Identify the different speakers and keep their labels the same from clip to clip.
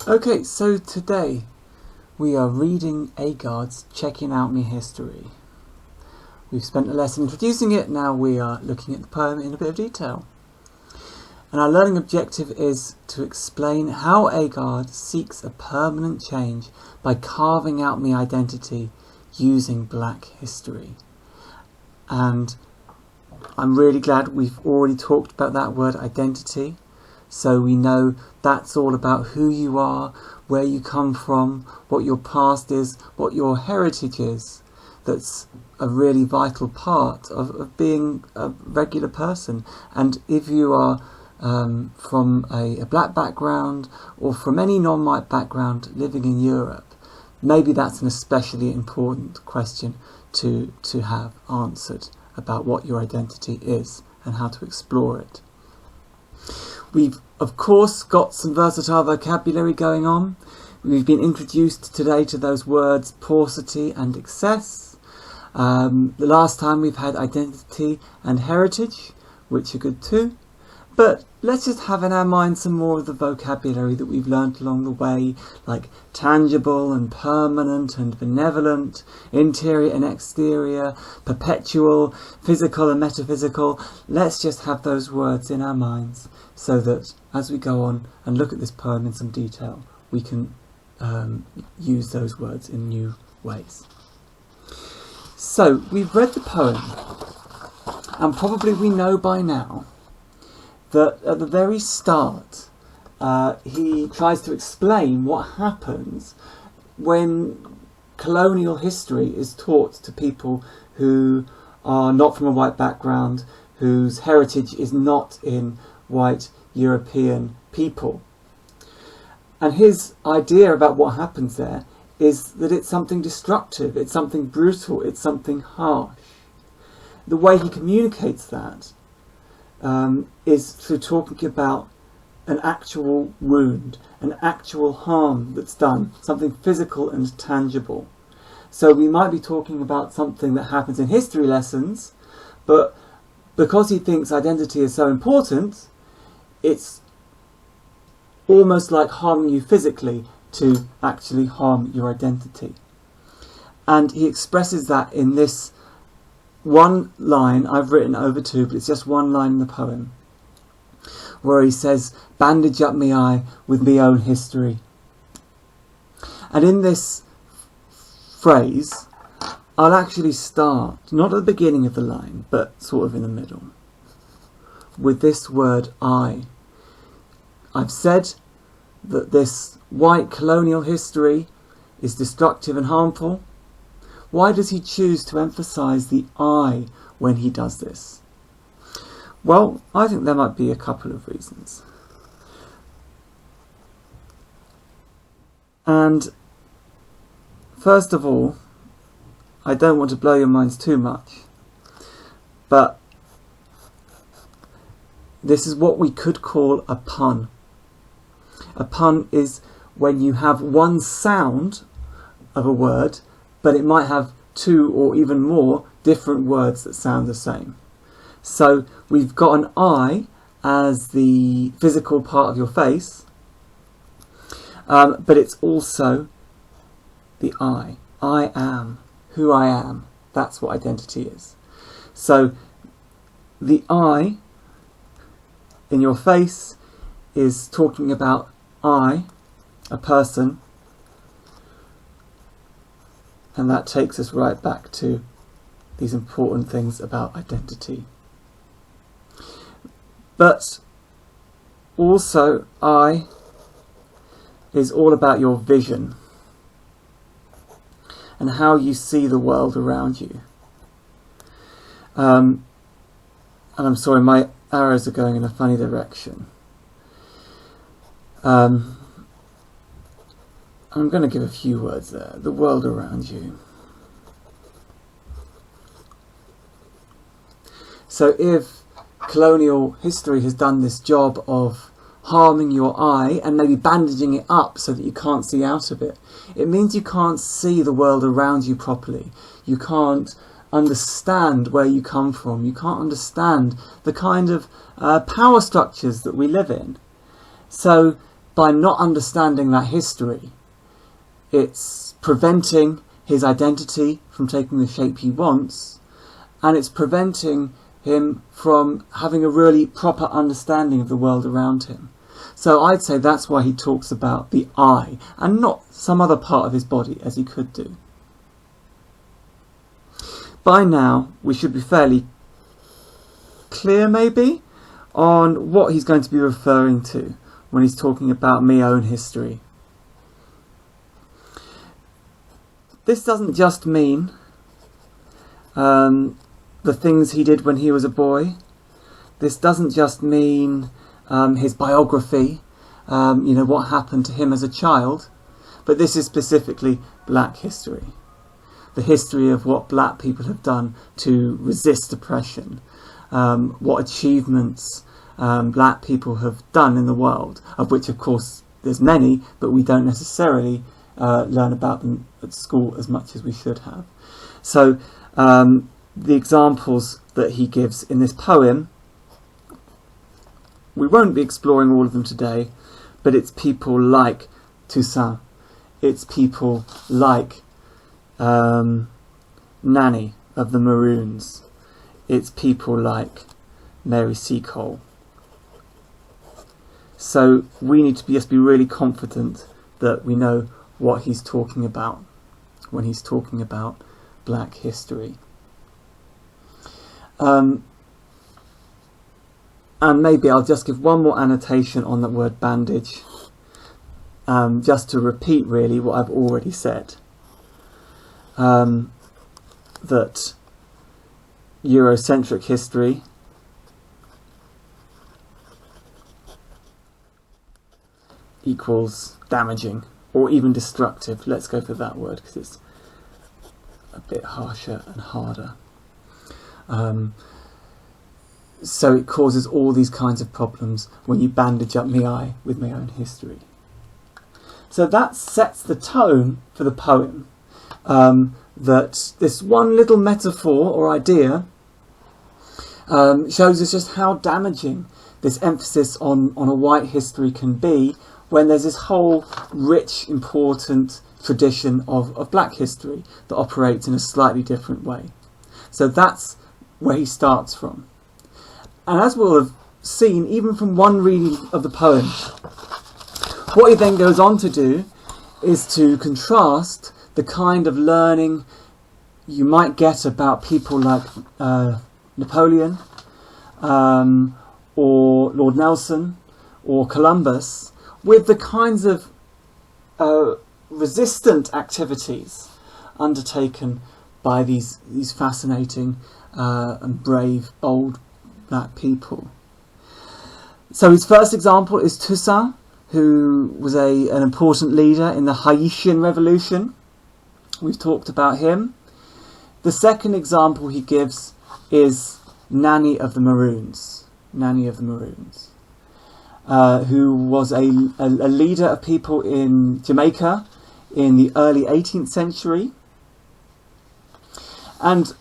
Speaker 1: Okay, so today we are reading Agard's Checking Out Me History. We've spent a lesson introducing it, now we are looking at the poem in a bit of detail. And our learning objective is to explain how Agard seeks a permanent change by carving out me identity using black history. And I'm really glad we've already talked about that word identity. So we know that's all about who you are, where you come from, what your past is, what your heritage is. That's a really vital part of being a regular person. And if you are from a black background or from any non-white background living in Europe, maybe that's an especially important question to have answered about what your identity is and how to explore it. We've, of course, got some versatile vocabulary going on. We've been introduced today to those words paucity and excess. The last time we've had identity and heritage, which are good too. But let's just have in our mind some more of the vocabulary that we've learnt along the way, like tangible and permanent and benevolent, interior and exterior, perpetual, physical and metaphysical. Let's just have those words in our minds so that as we go on and look at this poem in some detail, we can use those words in new ways. So, we've read the poem, and probably we know by now that at the very start he tries to explain what happens when colonial history is taught to people who are not from a white background, whose heritage is not in white European people. And his idea about what happens there is that it's something destructive, it's something brutal, it's something harsh. The way he communicates that is through talking about an actual wound, an actual harm that's done, something physical and tangible. So we might be talking about something that happens in history lessons, but because he thinks identity is so important, it's almost like harming you physically to actually harm your identity. And he expresses that in this one line. I've written over two, but it's just one line in the poem, where he says, bandage up me eye with me own history. And in this phrase, I'll actually start, not at the beginning of the line, but sort of in the middle, with this word I. I've said that this white colonial history is destructive and harmful. Why does he choose to emphasise the I when he does this? Well, I think there might be a couple of reasons. And first of all, I don't want to blow your minds too much, but this is what we could call a pun. A pun is when you have one sound of a word, but it might have two or even more different words that sound the same. So we've got an I as the physical part of your face, but it's also the I. I am who I am. That's what identity is. So the I in your face is talking about I, a person, and that takes us right back to these important things about identity. But also I is all about your vision and how you see the world around you. And I'm sorry, my arrows are going in a funny direction. I'm going to give a few words there. The world around you. So if colonial history has done this job of harming your eye and maybe bandaging it up so that you can't see out of it, it means you can't see the world around you properly. You can't understand where you come from. You can't understand the kind of power structures that we live in. So by not understanding that history, it's preventing his identity from taking the shape he wants, and it's preventing him from having a really proper understanding of the world around him. So I'd say that's why he talks about the I and not some other part of his body, as he could do. By now we should be fairly clear maybe on what he's going to be referring to when he's talking about my own history. This doesn't just mean the things he did when he was a boy. This doesn't just mean his biography, what happened to him as a child, but this is specifically black history. The history of what black people have done to resist oppression, what achievements black people have done in the world, of which of course there's many, but we don't necessarily learn about them at school as much as we should have. So the examples that he gives in this poem, we won't be exploring all of them today, but it's people like Toussaint, it's people like Nanny of the Maroons, it's people like Mary Seacole. So we need to just be really confident that we know what he's talking about when he's talking about black history. And maybe I'll just give one more annotation on that word bandage, just to repeat really what I've already said. That Eurocentric history equals damaging or even destructive. Let's go for that word because it's a bit harsher and harder. So it causes all these kinds of problems when you bandage up my eye with my own history. So that sets the tone for the poem, that this one little metaphor or idea shows us just how damaging this emphasis on a white history can be when there's this whole rich, important tradition of black history that operates in a slightly different way. So that's where he starts from. And as we'll have seen, even from one reading of the poem, what he then goes on to do is to contrast the kind of learning you might get about people like Napoleon, or Lord Nelson, or Columbus, with the kinds of resistant activities undertaken by these fascinating and brave, bold black people. So his first example is Toussaint, who was an important leader in the Haitian Revolution. We've talked about him. The second example he gives is Nanny of the Maroons. Nanny of the Maroons, who was a leader of people in Jamaica in the early 18th century. And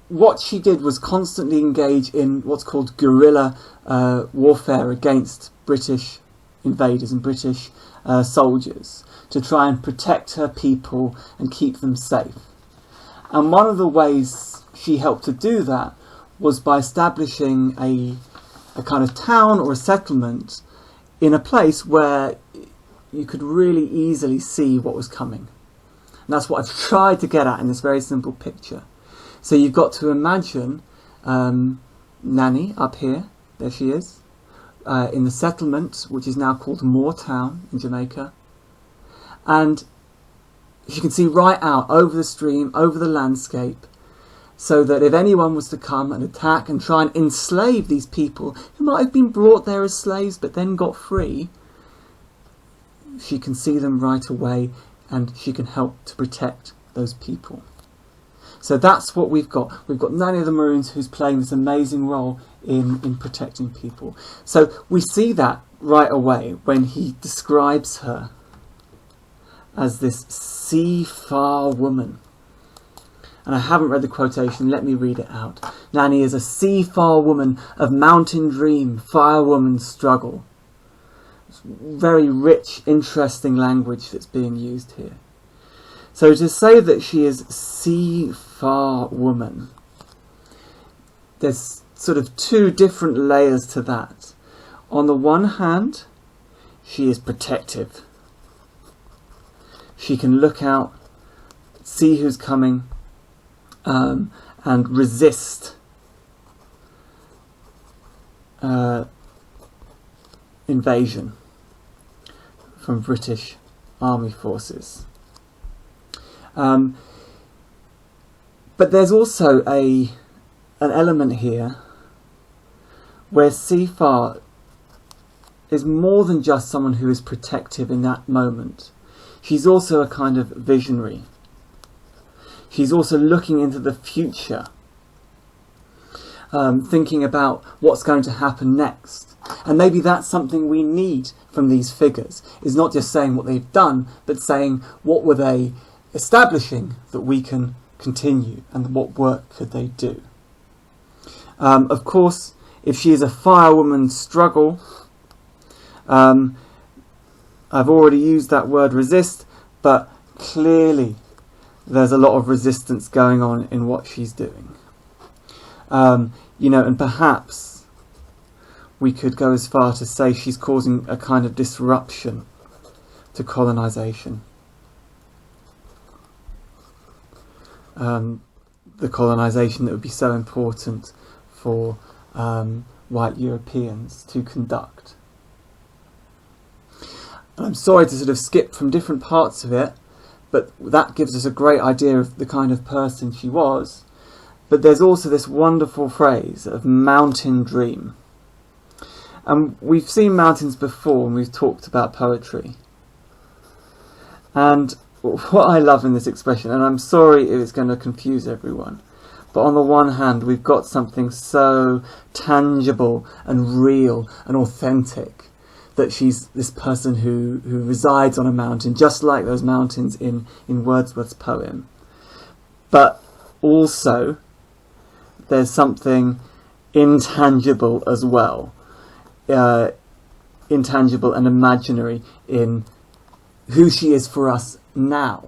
Speaker 1: what she did was constantly engage in what's called guerrilla warfare against British invaders and British soldiers to try and protect her people and keep them safe. And one of the ways she helped to do that was by establishing a kind of town or a settlement in a place where you could really easily see what was coming. And that's what I've tried to get at in this very simple picture. So you've got to imagine Nanny up here, there she is, in the settlement, which is now called Moortown in Jamaica. And you can see right out over the stream, over the landscape, so that if anyone was to come and attack and try and enslave these people who might have been brought there as slaves but then got free, she can see them right away and she can help to protect those people. So that's what we've got. We've got Nanny of the Maroons, who's playing this amazing role in protecting people. So we see that right away when he describes her as this sea-far woman. And I haven't read the quotation, let me read it out. Nanny is a sea-far woman of mountain dream, fire woman struggle. very rich, interesting language that's being used here. So to say that she is sea-far woman, there's sort of two different layers to that. On the one hand, she is protective. She can look out, see who's coming, and resist invasion from British Army forces. But there's also an element here where Seafar is more than just someone who is protective in that moment. She's also a kind of visionary. She's also looking into the future, thinking about what's going to happen next. And maybe that's something we need from these figures, is not just saying what they've done, but saying what were they establishing that we can continue, and what work could they do. Of course, if she is a firewoman struggle, I've already used that word resist, but clearly there's a lot of resistance going on in what she's doing. And perhaps we could go as far to say she's causing a kind of disruption to colonisation. The colonisation that would be so important for white Europeans to conduct. And I'm sorry to sort of skip from different parts of it, but that gives us a great idea of the kind of person she was. But there's also this wonderful phrase of mountain dream. And we've seen mountains before when we've talked about poetry. And what I love in this expression, and I'm sorry if it's going to confuse everyone, but on the one hand we've got something so tangible and real and authentic, that she's this person who resides on a mountain, just like those mountains in Wordsworth's poem. But also there's something intangible as well, intangible and imaginary in who she is for us now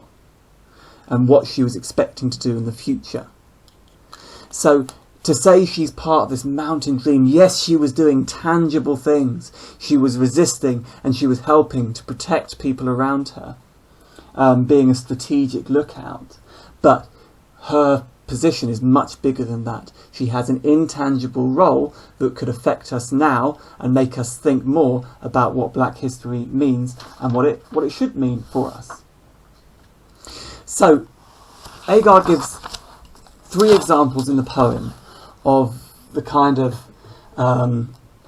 Speaker 1: and what she was expecting to do in the future. So to say she's part of this mountain dream, yes, she was doing tangible things. She was resisting and she was helping to protect people around her, being a strategic lookout. But her position is much bigger than that. She has an intangible role that could affect us now and make us think more about what Black history means and what it should mean for us. So Agard gives 3 examples in the poem of the kind of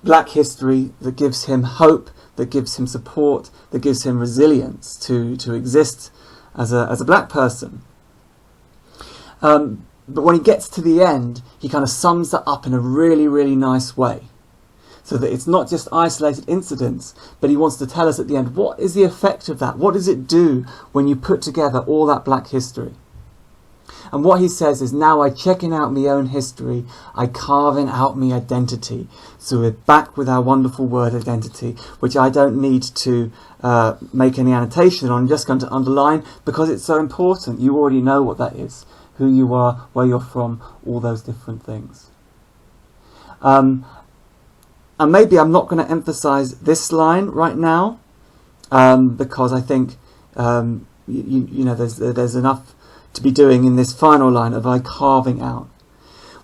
Speaker 1: Black history that gives him hope, that gives him support, that gives him resilience to exist as a Black person. But when he gets to the end, he kind of sums that up in a really, really nice way. So that it's not just isolated incidents, but he wants to tell us at the end, what is the effect of that? What does it do when you put together all that Black history? And what he says is, now I checking out my own history, I carving out my identity. So we're back with our wonderful word identity, which I don't need to make any annotation on. I'm just going to underline because it's so important. You already know what that is, who you are, where you're from, all those different things. And maybe I'm not going to emphasise this line right now, because I think there's enough to be doing in this final line of I carving out.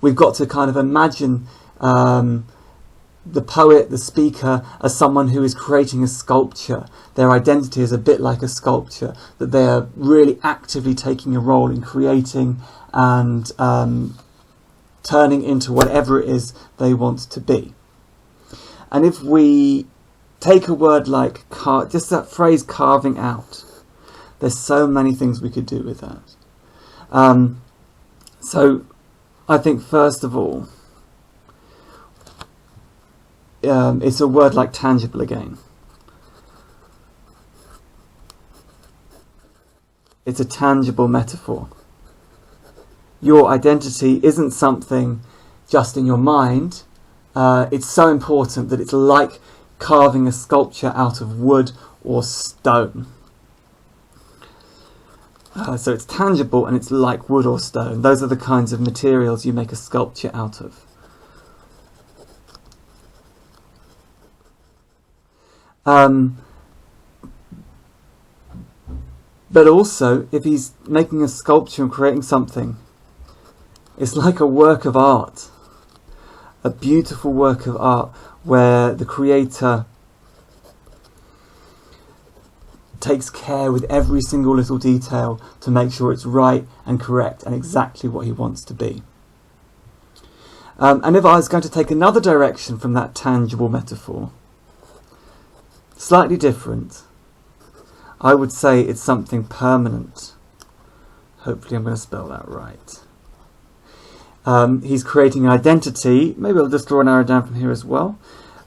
Speaker 1: We've got to kind of imagine the poet, the speaker, as someone who is creating a sculpture. Their identity is a bit like a sculpture, that they are really actively taking a role in creating and turning into whatever it is they want to be. And if we take a word like just that phrase carving out, there's so many things we could do with that. So I think first of all, it's a word like tangible again. It's a tangible metaphor. Your identity isn't something just in your mind. It's so important that it's like carving a sculpture out of wood or stone. So it's tangible and it's like wood or stone. Those are the kinds of materials you make a sculpture out of. But also, if he's making a sculpture and creating something, it's like a work of art. A beautiful work of art where the creator takes care with every single little detail to make sure it's right and correct and exactly what he wants to be. And if I was going to take another direction from that tangible metaphor, slightly different, I would say it's something permanent. Hopefully I'm going to spell that right. He's creating an identity. Maybe I'll just draw an arrow down from here as well.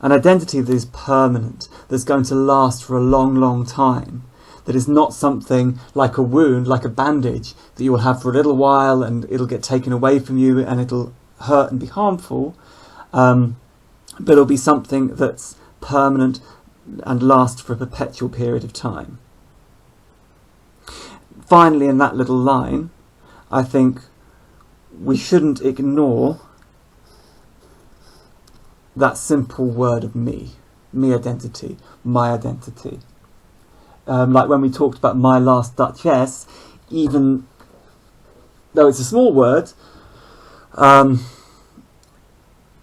Speaker 1: An identity that is permanent, that's going to last for a long, long time. That is not something like a wound, like a bandage, that you will have for a little while and it'll get taken away from you and it'll hurt and be harmful. But it'll be something that's permanent and last for a perpetual period of time. Finally, in that little line, I think we shouldn't ignore that simple word of me identity, my identity. Like when we talked about my last Duchess, even though it's a small word,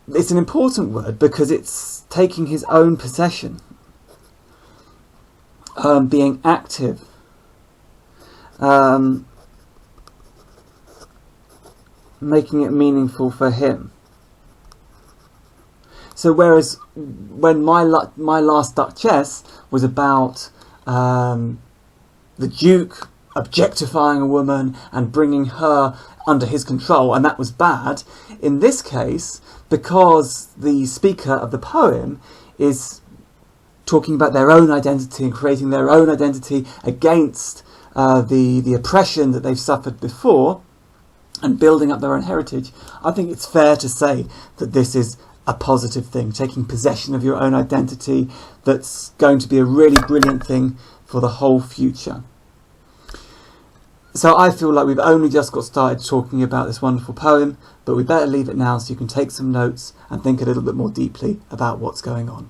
Speaker 1: it's an important word because it's taking his own possession, being active, making it meaningful for him. So whereas when my last Duchess was about the Duke objectifying a woman and bringing her under his control, and that was bad, in this case, because the speaker of the poem is talking about their own identity and creating their own identity against the oppression that they've suffered before and building up their own heritage, I think it's fair to say that this is a positive thing, taking possession of your own identity, that's going to be a really brilliant thing for the whole future. So I feel like we've only just got started talking about this wonderful poem, but we better leave it now so you can take some notes and think a little bit more deeply about what's going on.